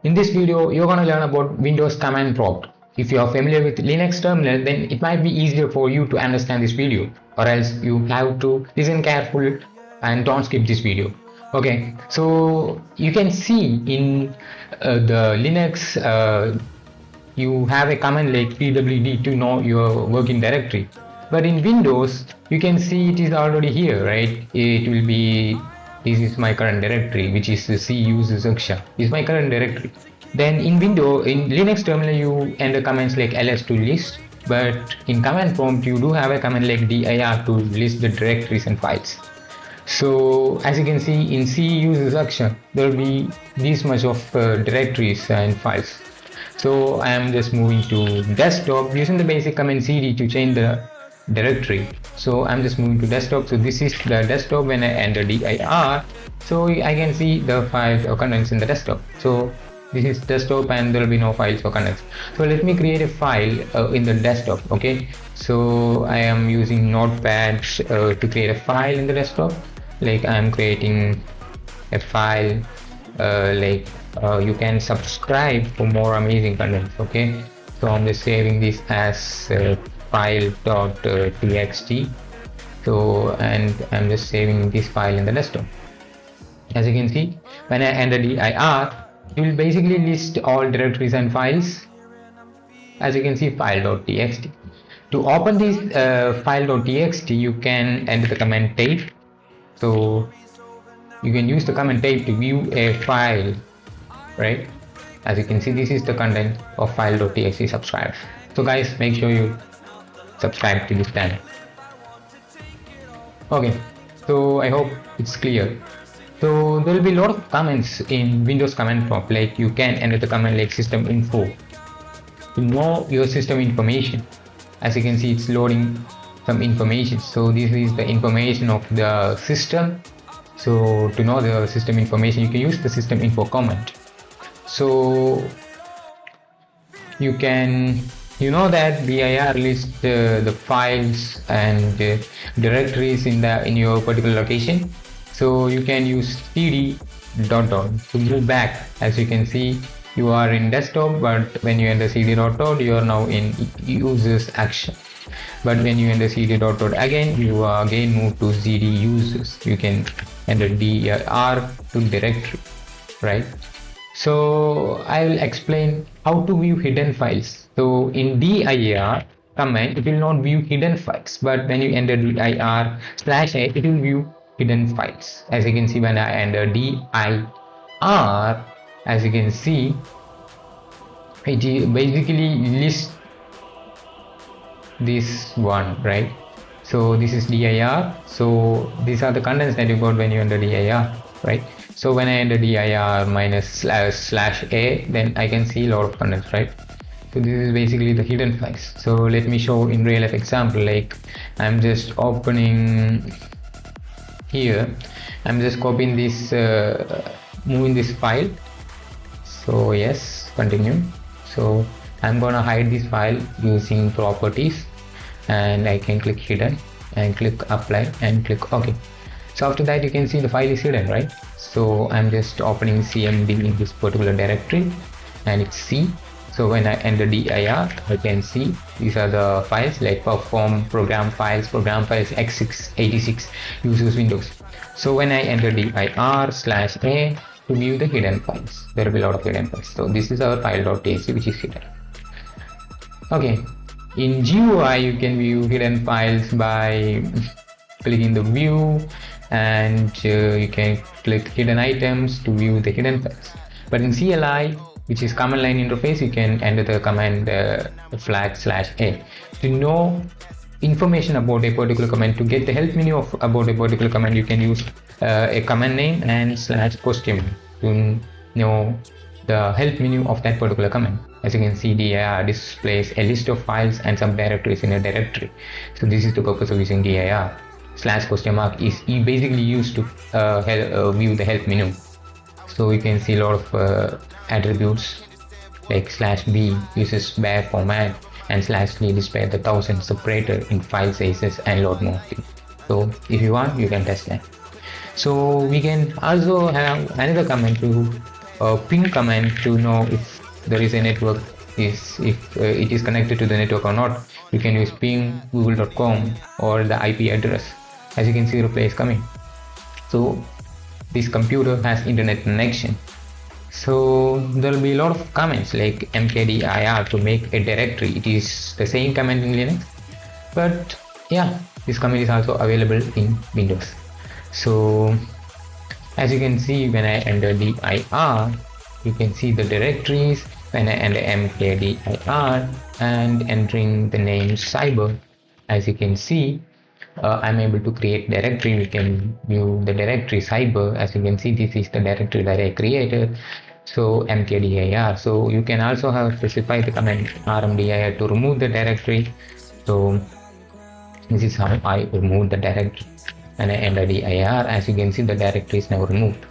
In this video, you're going to learn about Windows command prompt. If you are familiar with Linux terminal, then it might be easier for you to understand this video, or else you have to listen carefully and don't skip this video. Okay, so you can see in the Linux you have a command like pwd to know your working directory, but in Windows you can see it is already here, right? It will be, this is my current directory, which is the C user section, is my current directory. Then in Linux terminal you enter commands like ls to list, but in command prompt you do have a command like dir to list the directories and files. So as you can see in C user section, there will be this much of directories and files. So I am just moving to desktop using the basic command cd to change the directory. So I'm just moving to desktop. So this is the desktop. When I enter dir, so I can see the files or contents in the desktop. So this is desktop and there will be no files or contents. So let me create a file in the desktop. Okay, so I am using notepad to create a file in the desktop. Like I am creating a file you can subscribe for more amazing content. Okay, so I'm just saving this as file.txt. so and I'm just saving this file in the desktop. As you can see, when I enter dir, it will basically list all directories and files. As you can see, file.txt. To open this file.txt, you can enter the command tape. So you can use the command tape to view a file, right? As you can see, this is the content of file.txt subscribe. So guys, make sure you subscribe to this channel. Okay, so I hope it's clear. So there will be a lot of commands in Windows command prompt, like you can enter the command like system info to know your system information. As you can see, it's loading some information. So this is the information of the system. So to know the system information, you can use the system info command. So you know that dir lists the files and directories in your particular location. So you can use cd ... to move back. As you can see, you are in desktop, but when you enter cd ... you are now in users action. But when you enter cd ... again, you are again moved to cd users. You can enter dir to directory, right? So I will explain how to view hidden files. So in dir command, it will not view hidden files, but when you enter dir/a, it will view hidden files. As you can see, when I enter dir, as you can see, it basically lists this one, right? So this is dir. So these are the contents that you got when you enter dir, right? So when I enter dir -/a, then I can see a lot of contents, right? So this is basically the hidden files. So let me show in real life example. Like I'm just opening here, I'm just copying this, moving this file. So yes, continue. So I'm gonna hide this file using properties, and I can click hidden and click apply and click OK. So after that, you can see the file is hidden, right? So I'm just opening cmd in this particular directory, and it's C. So when I enter dir, I can see these are the files like perform, program files x86 users Windows. So when I enter dir/a to view the hidden files, there will be a lot of hidden files. So this is our file.txt, which is hidden. Okay, in GUI you can view hidden files by clicking the view, and you can click hidden items to view the hidden files. But in CLI, which is command line interface, you can enter the command flag/a to know information about a particular command. To get the help menu about a particular command, you can use a command name and /question to know the help menu of that particular command. As you can see, dir displays a list of files and some directories in a directory. So this is the purpose of using dir. /? is basically used to view the help menu. So you can see a lot of attributes like /b uses bare format, and /d display the 1000 separator in file sizes and a lot more things. So if you want, you can test that. So we can also have another command to ping command to know if there is a network, if it is connected to the network or not. You can use ping google.com or the IP address. As you can see, reply is coming. So this computer has internet connection. So there will be a lot of commands like mkdir to make a directory. It is the same command in Linux, but yeah, this command is also available in Windows. So as you can see, when I enter dir, you can see the directories. When I enter mkdir and entering the name cyber, as you can see, I'm able to create directory. We can view the directory cyber. As you can see, this is the directory that I created. So mkdir. So you can also have specified the command rmdir to remove the directory. So this is how I remove the directory. And I enter dir. As you can see, the directory is now removed.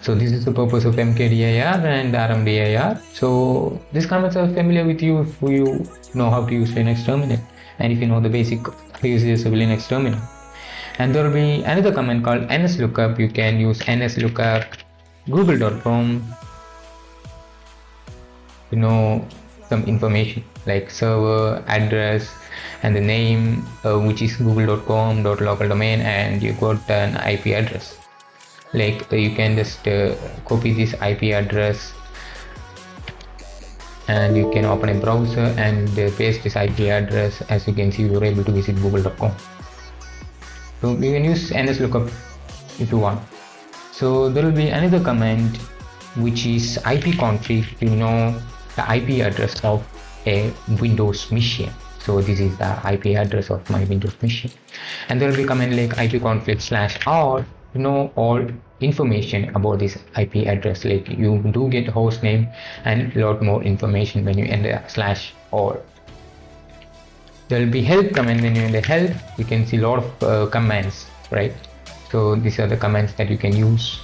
So this is the purpose of mkdir and rmdir. So these commands are familiar with you if you know how to use Linux terminal, and if you know the basic uses of Linux terminal. And there will be another command called nslookup. You can use nslookup google.com to know some information like server address and the name, which is google.com local domain, and you got an IP address. Like you can just copy this IP address and you can open a browser and paste this IP address. As you can see, you're able to visit google.com. So you can use nslookup if you want. So there will be another command which is ipconfig to know the IP address of a Windows machine. So this is the IP address of my Windows machine. And there will be command like ipconfig/r to know all information about this IP address. Like you do get host name and a lot more information when you enter /or. There will be help command. When you enter help, you can see a lot of commands, right? So these are the commands that you can use,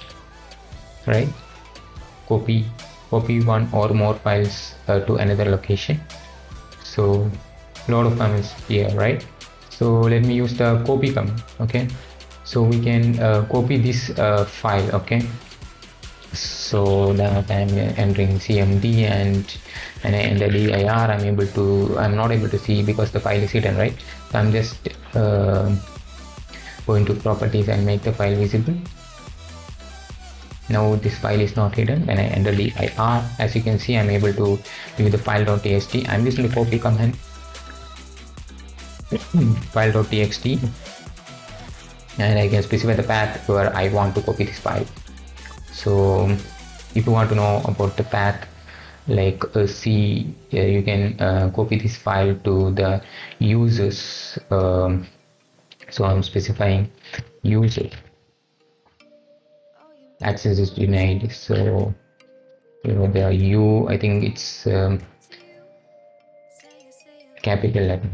right? Copy one or more files to another location. So a lot of commands here, right? So let me use the copy command. Okay, so we can copy this file. Okay, so that I'm entering cmd, and when I enter dir, I'm not able to see because the file is hidden, right? So I'm just going to properties and make the file visible. Now this file is not hidden. When I enter dir, as you can see, I'm able to view the file.txt. I'm using the copy command file.txt, and I can specify the path where I want to copy this file. So if you want to know about the path, like you can copy this file to the users. So I'm specifying user, access is denied. So the U, I think it's capital letter.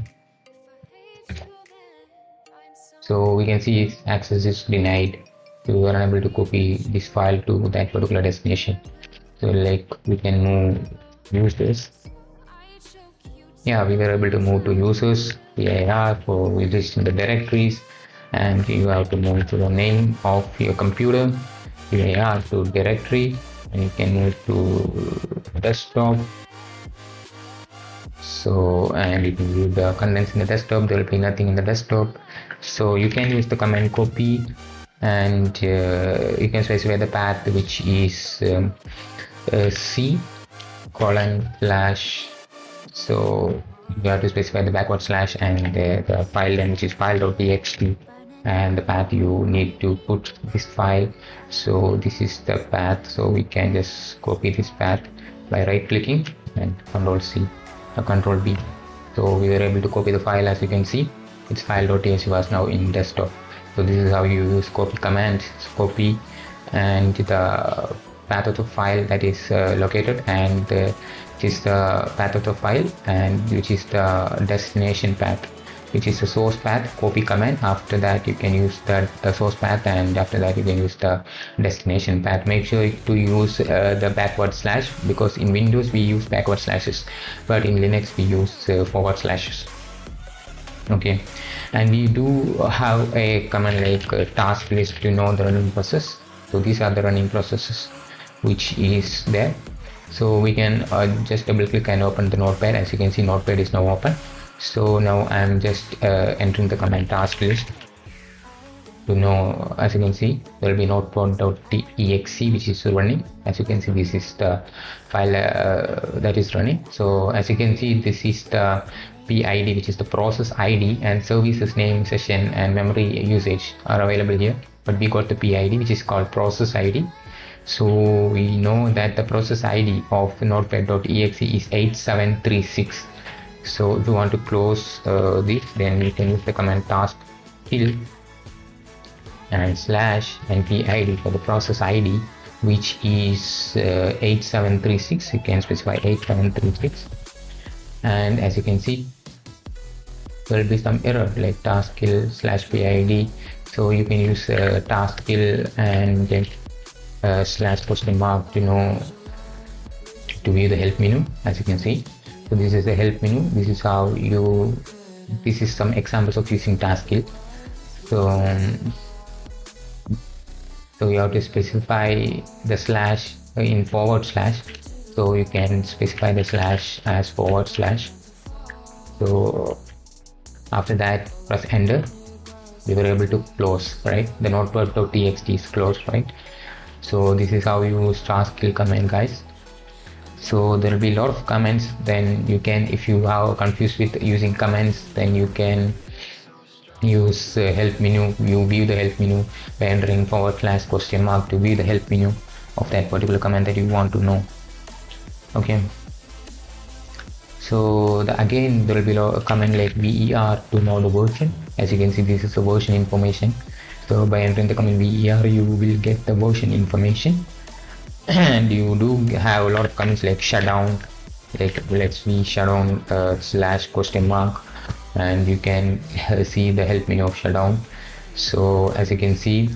So we can see access is denied. So we are unable to copy this file to that particular destination. So like we can use this. Yeah, we were able to move to users, dir for registering the directories, and you have to move to the name of your computer, dir to directory, and you can move to desktop. So, and you can view the contents in the desktop. There will be nothing in the desktop. So you can use the command copy, and you can specify the path, which is c:/. So you have to specify the backward slash and the file name, which is file.txt, and the path you need to put this file. So this is the path. So we can just copy this path by right clicking and Control C or Control V. So we were able to copy the file. As you can see, its file.txt was now in desktop. So this is how you use copy command. Copy and the path of the file that is located, and which is the path of the file, and which is the destination path, which is the source path. Copy command. After that you can use the source path, and after that you can use the destination path. Make sure to use the backward slash, because in Windows we use backward slashes, but in Linux we use forward slashes. Okay, and we do have a command like task list to know the running process. So these are the running processes. which is there. So we can just double click and open the notepad. As you can see, notepad is now open. So now I'm just entering the command task list to know. As you can see, there will be notepad.exe which is running. As you can see, this is the file that is running. So as you can see, this is the PID, which is the process ID, and services name, session, and memory usage are available here. But we got the PID, which is called process ID. So we know that the process ID of notepad.exe is 8736. So if you want to close this, then you can use the command task kill and slash and PID for the process ID, which is 8736. You can specify 8736, and as you can see, there will be some error like task kill slash PID. So you can use task kill and then slash question mark to know to view the help menu. As you can see, so this is the help menu. This is how you, this is some examples of using task kill. So you have to specify the slash in forward slash. So you can specify the slash as forward slash. So after that, press enter. We were able to close, right? The notepad.txt is closed, right? So this is how you use task kill command, guys. So there will be a lot of commands. Then you can, if you are confused with using commands, then you can use help menu. You view the help menu by entering forward slash question mark to view the help menu of that particular command that you want to know. Okay. So again, there will be a command like ver to know the version. As you can see, this is the version information. So by entering the command ver, you will get the version information. And you do have a lot of commands like shutdown, like let's see shutdown slash question mark, and you can see the help menu of shutdown. So as you can see,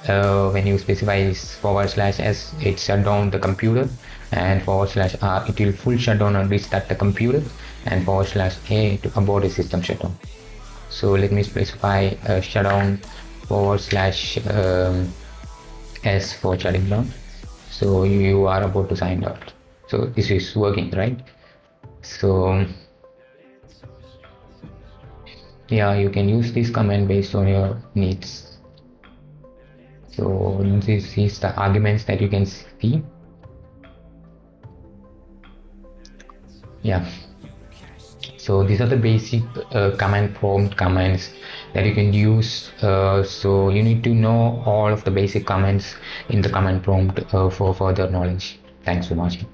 when you specify forward slash s, it shut down the computer, and forward slash r, it will full shutdown and restart the computer, and forward slash a to abort a system shutdown. So let me specify shutdown forward slash s for shutting down. So you are about to sign out. So this is working, right? So yeah, you can use this command based on your needs. So this is the arguments that you can see. Yeah. So these are the basic command prompt commands that you can use. So you need to know all of the basic commands in the command prompt for further knowledge. Thanks for watching.